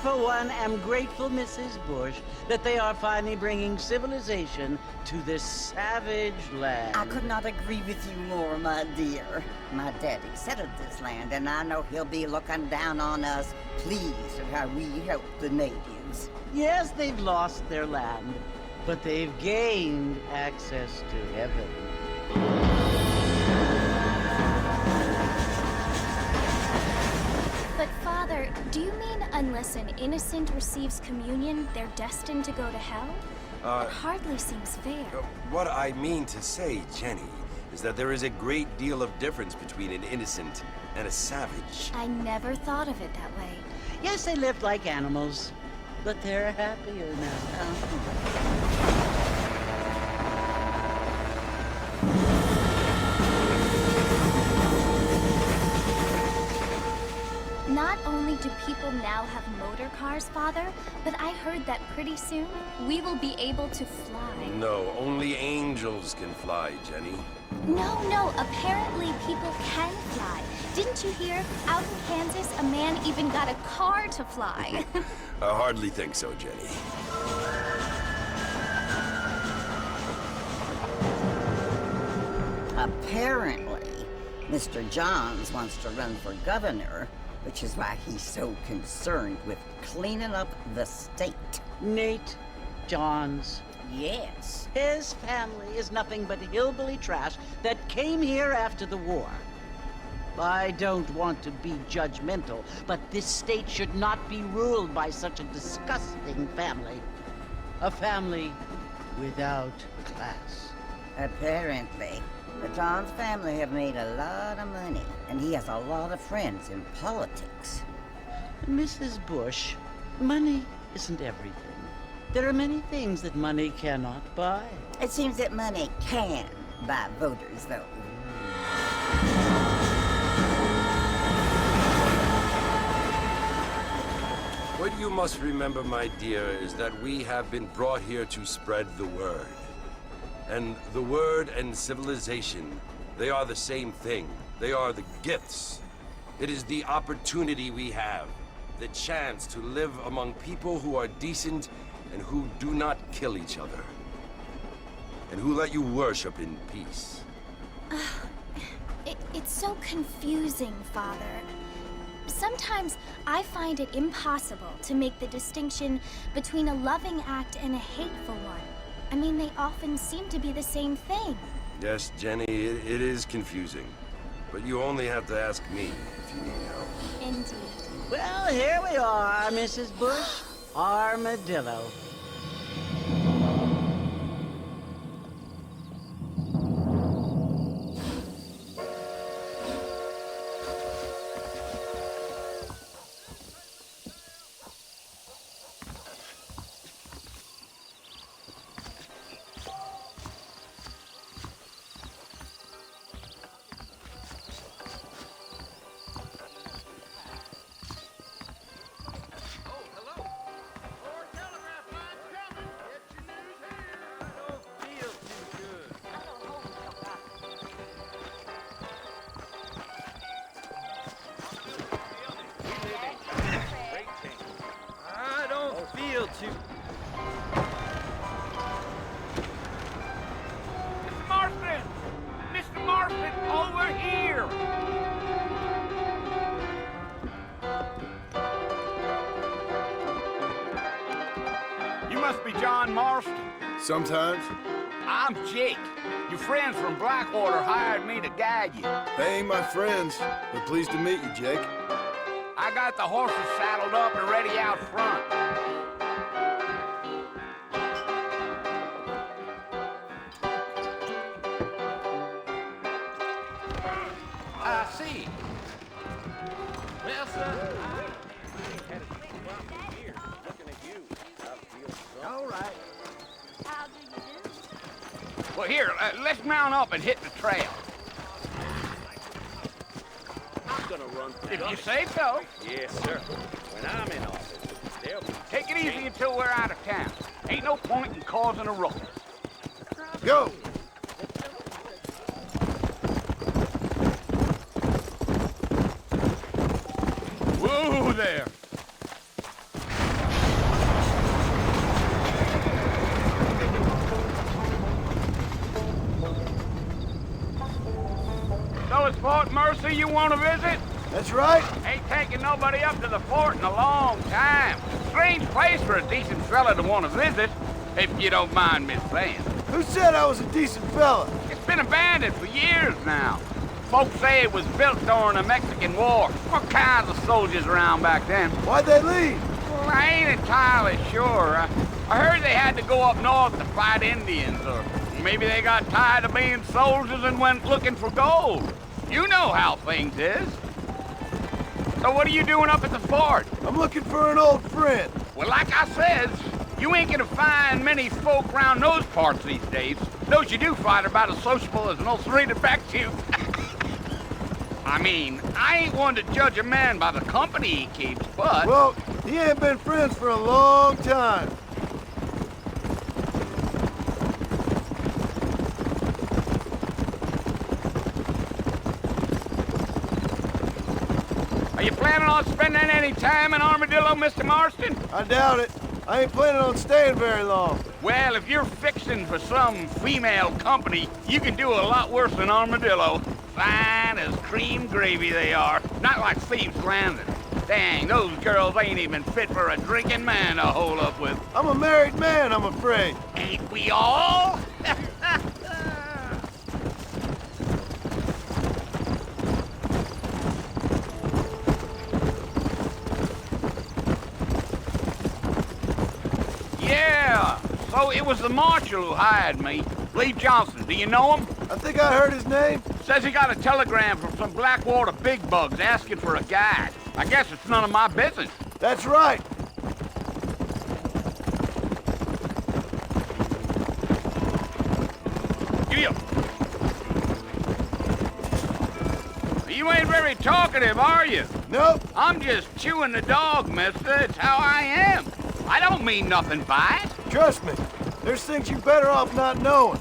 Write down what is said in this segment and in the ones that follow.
for one, am grateful, Mrs. Bush, that they are finally bringing civilization to this savage land. I could not agree with you more, my dear. My daddy settled this land, and I know he'll be looking down on us, pleased at how we help the natives. Yes, they've lost their land, but they've gained access to heaven. But Father, do you mean unless an innocent receives communion, they're destined to go to hell? That hardly seems fair. What I mean to say, Jenny, is that there is a great deal of difference between an innocent and a savage. I never thought of it that way. Yes, they lived like animals, but they're happier now. Not only do people now have motor cars, Father, but I heard that pretty soon we will be able to fly. No, only angels can fly, Jenny. No, apparently people can fly. Didn't you hear? Out in Kansas, a man even got a car to fly. I hardly think so, Jenny. Apparently, Mr. Johns wants to run for governor, which is why he's so concerned with cleaning up the state. Nate Johns. Yes. His family is nothing but hillbilly trash that came here after the war. I don't want to be judgmental, but this state should not be ruled by such a disgusting family. A family without class. Apparently. The Johns family have made a lot of money, and he has a lot of friends in politics. Mrs. Bush, money isn't everything. There are many things that money cannot buy. It seems that money can buy voters, though. What you must remember, my dear, is that we have been brought here to spread the word. And the word and civilization, they are the same thing. They are the gifts. It is the opportunity we have, the chance to live among people who are decent and who do not kill each other, and who let you worship in peace. It's so confusing, Father. Sometimes I find it impossible to make the distinction between a loving act and a hateful one. I mean, they often seem to be the same thing. Yes, Jenny, it is confusing. But you only have to ask me if you need help. Indeed. Well, here we are, Mrs. Bush. Armadillo. Mr. Marston! Mr. Marston, over here! You must be John Marston. Sometimes. I'm Jake. Your friends from Blackwater hired me to guide you. They ain't my friends, but pleased to meet you, Jake. I got the horses saddled up and ready out front. I see. Well, son, all right. How do you do? Well, here, let's mount up and hit the trail. I'm gonna run for If you governor. say so. Yes, sir. When I'm in office, they'll be... Take it easy until we're out of town. Ain't no point in causing a ruckus. Go! Whoa there! was Fort Mercy you want to visit? That's right. Ain't taking nobody up to the fort in a long time. Strange place for a decent fella to want to visit, if you don't mind me saying. Who said I was a decent fella? It's been abandoned for years now. Folks say it was built during the Mexican War. What kinds of soldiers around back then? Why'd they leave? Well, I ain't entirely sure. I heard they had to go up north to fight Indians, or maybe they got tired of being soldiers and went looking for gold. You know how things is. So what are you doing up at the fort? I'm looking for an old friend. Well, like I says, you ain't gonna find many folk around those parts these days. Those you do find are about as sociable as an old serrated back tooth. I mean, I ain't one to judge a man by the company he keeps, but... Well, he ain't been friends for a long time. Are you planning on spending any time in Armadillo, Mr. Marston? I doubt it. I ain't planning on staying very long. Well, if you're fixing for some female company, you can do a lot worse than Armadillo. Fine as cream gravy they are. Not like Thieves Landing. Dang, those girls ain't even fit for a drinking man to hole up with. I'm a married man, I'm afraid. Ain't we all? Yeah, so it was the marshal who hired me. Lee Johnson, do you know him? I think I heard his name. Says he got a telegram from some Blackwater big bugs asking for a guide. I guess it's none of my business. That's right. You. You ain't very talkative, are you? Nope. I'm just chewing the dog, mister. It's how I am. I don't mean nothing by it. Trust me. There's things you're better off not knowing.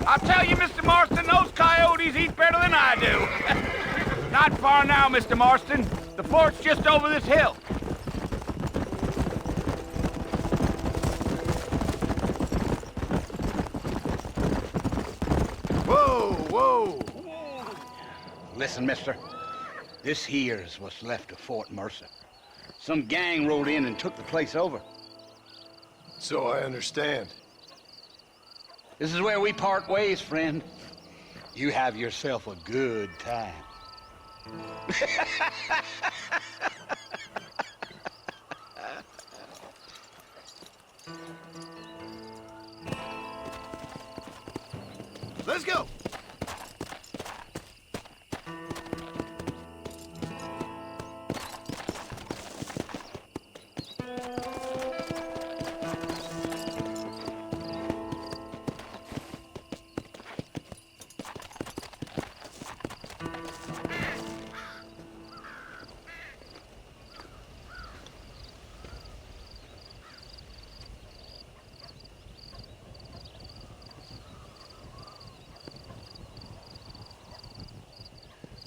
I'll tell you, Mr. Marston, those coyotes eat better than I do. Not far now, Mr. Marston. The fort's just over this hill. Whoa, whoa. Listen, mister. This here's what's left of Fort Mercer. Some gang rode in and took the place over. So I understand. This is where we part ways, friend. You have yourself a good time. Let's go.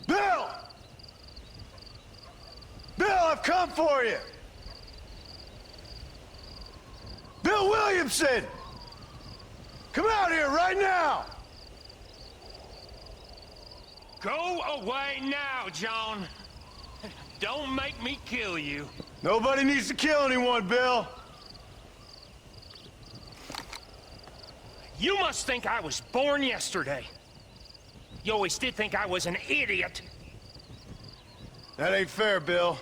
Bill! Bill, I've come for you! Bill Williamson! Come out here right now! Go away now, John. Don't make me kill you. Nobody needs to kill anyone, Bill. You must think I was born yesterday. You always did think I was an idiot. That ain't fair, Bill.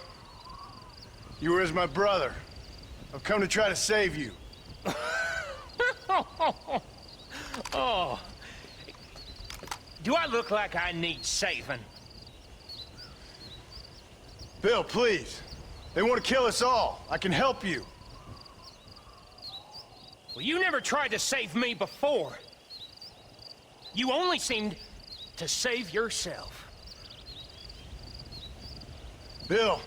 You were as my brother. I've come to try to save you. Oh. Do I look like I need saving? Bill, please. They want to kill us all. I can help you. Well, you never tried to save me before. You only seemed to save yourself. Bill,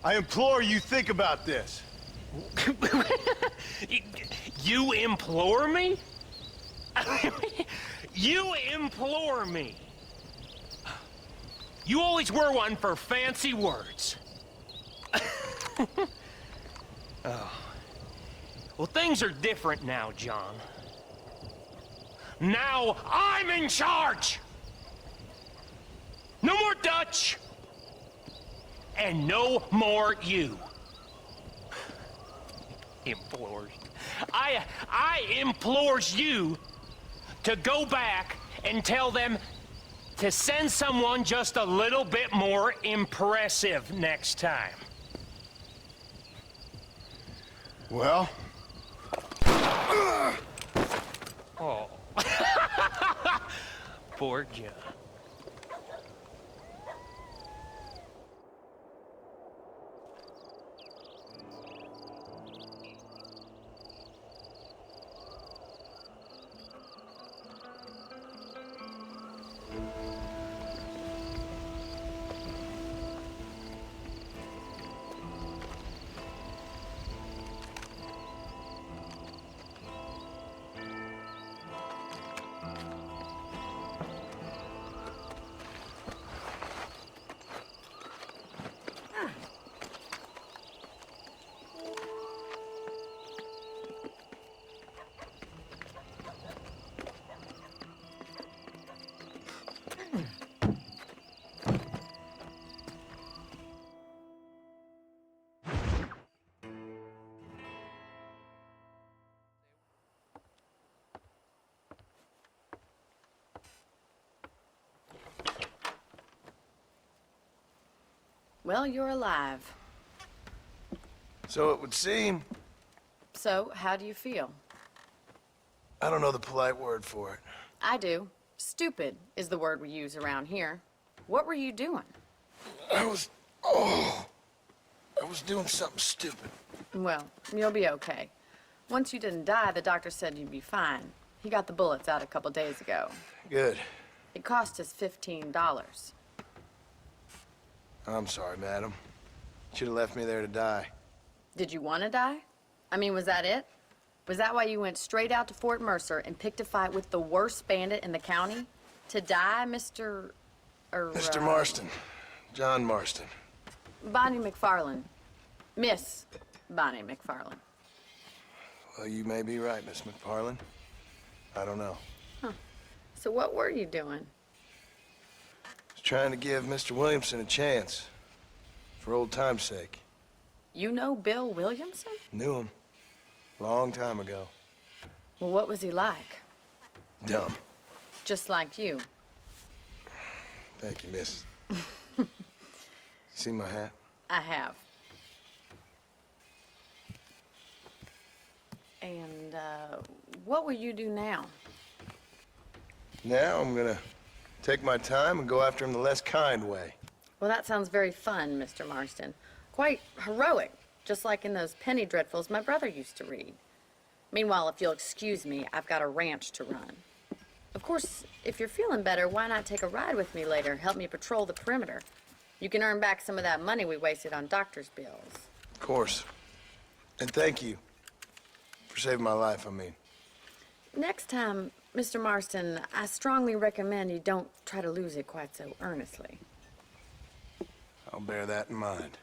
I implore you think about this. You implore me? You implore me? You always were one for fancy words. Oh. Well, things are different now, John. Now I'm in charge! No more Dutch! And no more you. Implores. I implores you to go back and tell them to send someone just a little bit more impressive next time. Well? Oh. Poor John. Well, you're alive. So it would seem. So, how do you feel? I don't know the polite word for it. I do. Stupid is the word we use around here. What were you doing? I was doing something stupid. Well, you'll be okay. Once you didn't die, the doctor said you'd be fine. He got the bullets out a couple days ago. Good. It cost us $15. I'm sorry, madam. Should have left me there to die. Did you want to die? I mean, was that it? Was that why you went straight out to Fort Mercer and picked a fight with the worst bandit in the county? To die, Mr. Mr. Marston. John Marston. Bonnie McFarlane. Miss Bonnie McFarlane. Well, you may be right, Miss McFarlane. I don't know. Huh. So what were you doing? I was trying to give Mr. Williamson a chance. For old time's sake. You know Bill Williamson? Knew him. Long time ago. Well, what was he like? Dumb. Just like you. Thank you, miss. See my hat? I have. And, what will you do now? Now I'm gonna take my time and go after him the less kind way. Well, that sounds very fun, Mr. Marston. Quite heroic, just like in those penny dreadfuls my brother used to read. Meanwhile, if you'll excuse me, I've got a ranch to run. Of course, if you're feeling better, why not take a ride with me later? Help me patrol the perimeter. You can earn back some of that money we wasted on doctor's bills. Of course. And thank you. For saving my life, I mean. Next time, Mr. Marston, I strongly recommend you don't try to lose it quite so earnestly. I'll bear that in mind.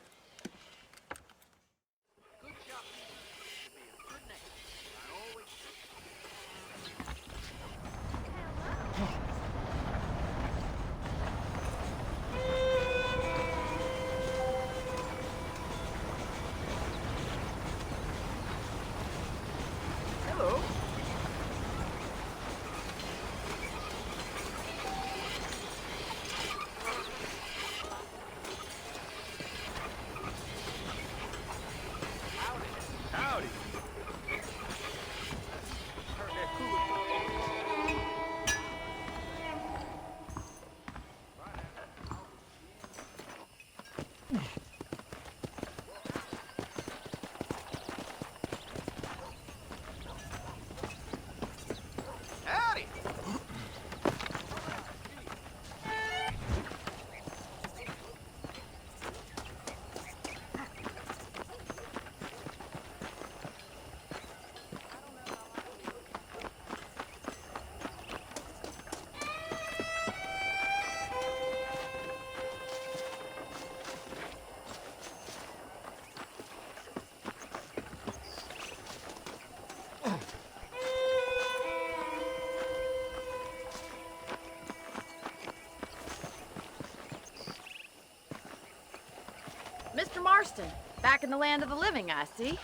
Marston, back in the land of the living, I see.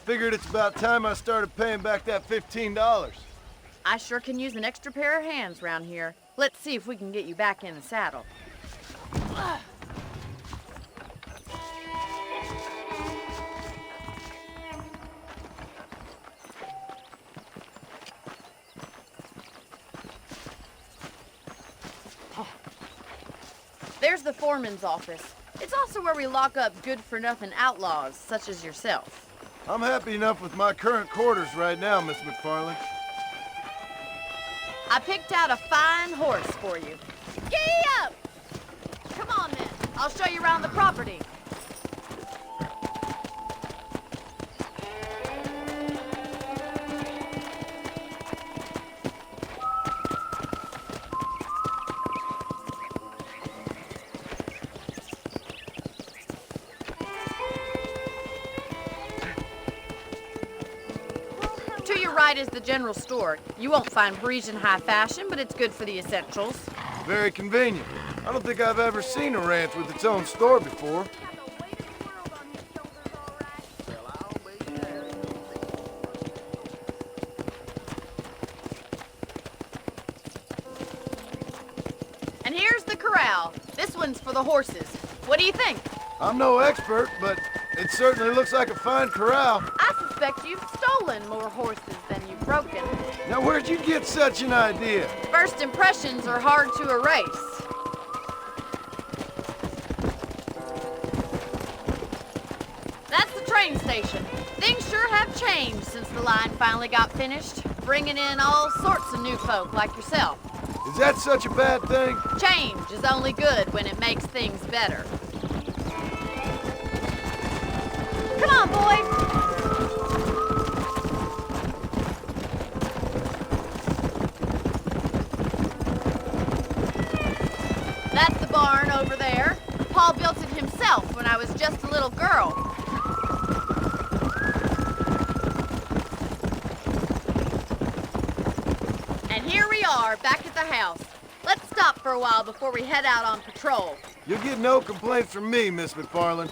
Figured it's about time I started paying back that $15. I sure can use an extra pair of hands round here. Let's see if we can get you back in the saddle. There's the foreman's office. It's also where we lock up good-for-nothing outlaws, such as yourself. I'm happy enough with my current quarters right now, Miss McFarland. I picked out a fine horse for you. Giddy up! Come on, then. I'll show you around the property. To your right is the general store. You won't find Parisian high fashion, but it's good for the essentials. Very convenient. I don't think I've ever seen a ranch with its own store before. And here's the corral. This one's for the horses. What do you think? I'm no expert, but it certainly looks like a fine corral. I suspect you've stolen more horses than you've broken. Now, where'd you get such an idea? First impressions are hard to erase. That's the train station. Things sure have changed since the line finally got finished, bringing in all sorts of new folk like yourself. Is that such a bad thing? Change is only good when it makes things better. Come on, boys! That's the barn over there. Paul built it himself when I was just a little girl. And here we are, back at the house. Let's stop for a while before we head out on patrol. You'll get no complaints from me, Miss McFarland.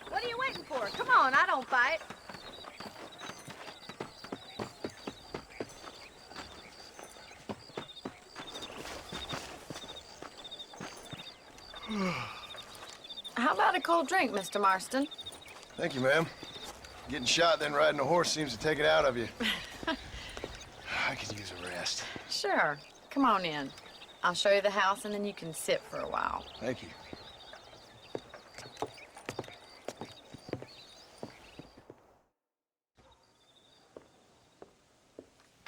What are you waiting for? Come on, I don't bite. How about a cold drink, Mr. Marston? Thank you, ma'am. Getting shot, then riding a horse seems to take it out of you. I could use a rest. Sure. Come on in. I'll show you the house, and then you can sit for a while. Thank you.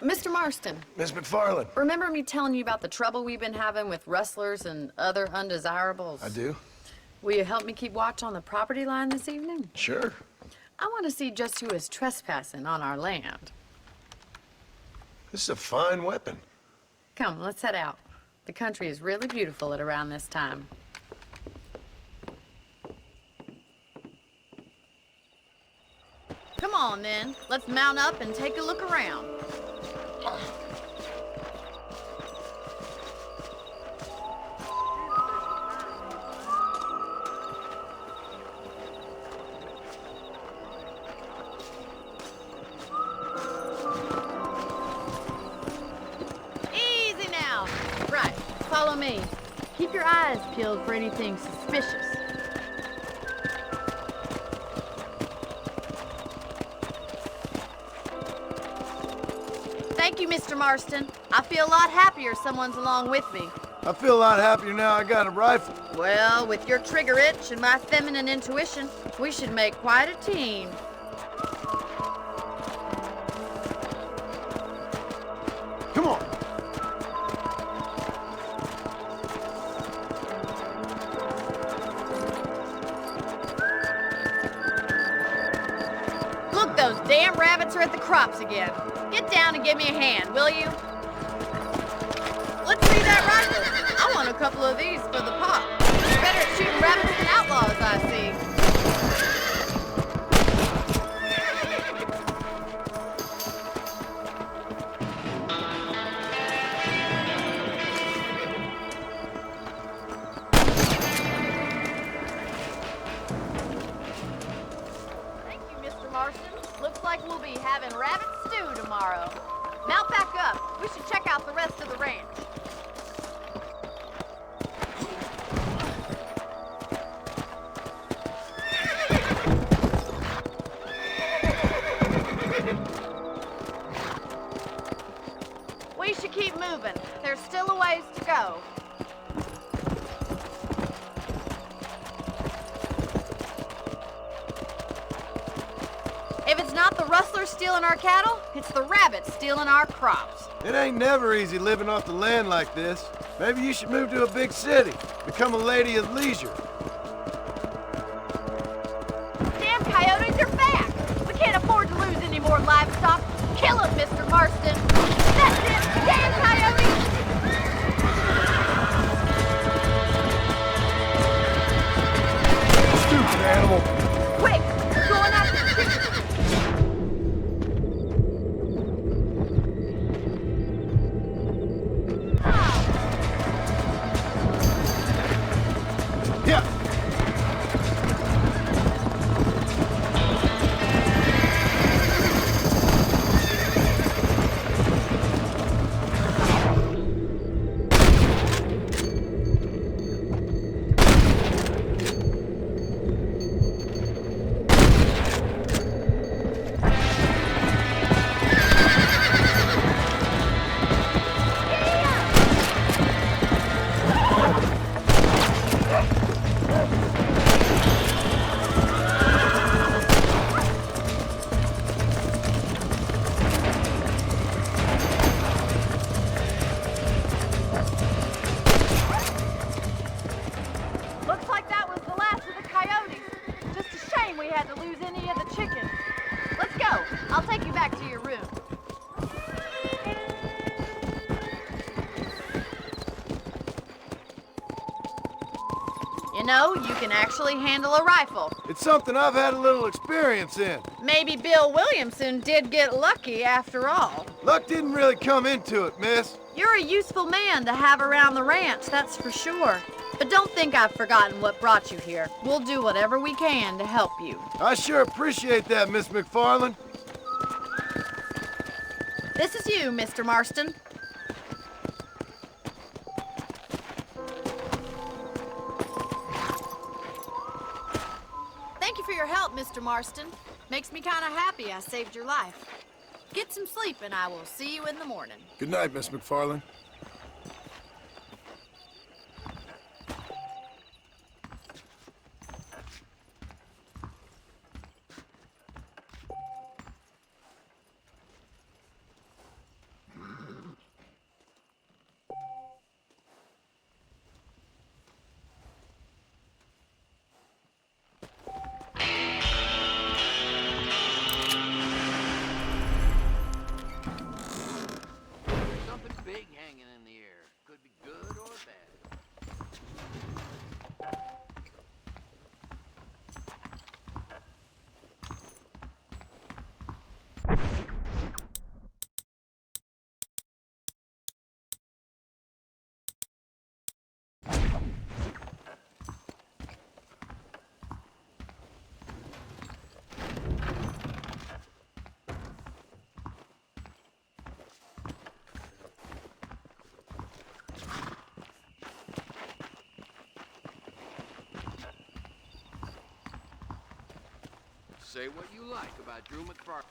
Mr. Marston, Miss McFarland. remember me telling you about the trouble we've been having with rustlers and other undesirables? I do? Will you help me keep watch on the property line this evening? Sure. I want to see just who is trespassing on our land. This is a fine weapon. Come, let's head out. The country is really beautiful at around this time. Come on, then. Let's mount up and take a look around. Easy now. Right, follow me. Keep your eyes peeled for anything suspicious. Thank you, Mr. Marston. I feel a lot happier someone's along with me. I feel a lot happier now I got a rifle. Well, with your trigger itch and my feminine intuition, we should make quite a team. Come on. Look, those damn rabbits are at the crops again. Get down and give me a hand, will you? Let's see that rifle. I want a couple of these for the pot. You're better at shooting rabbits than outlaws, I see. moving. There's still a ways to go. If it's not the rustlers stealing our cattle, it's the rabbits stealing our crops. It ain't never easy living off the land like this. Maybe you should move to a big city. Become a lady of leisure. Damn coyotes are back! We can't afford to lose any more livestock. Kill them, Mr. Marston! That's it! Damn coyotes! Stupid animal. Quick! We're going after the chickens! Yeah. Looks like that was the last of the coyotes. Just a shame we had to lose any of the chickens. Let's go. I'll take you back to your room. You know, you can actually handle a rifle. It's something I've had a little experience in. Maybe Bill Williamson did get lucky after all. Luck didn't really come into it, miss. You're a useful man to have around the ranch, that's for sure. But don't think I've forgotten what brought you here. We'll do whatever we can to help you. I sure appreciate that, Miss McFarland. This is you, Mr. Marston. Thank you for your help, Mr. Marston. Makes me kind of happy I saved your life. Get some sleep and I will see you in the morning. Good night, Miss McFarland. Something big hanging in the air. Could be good or bad. Say what you like about Drew McFarland.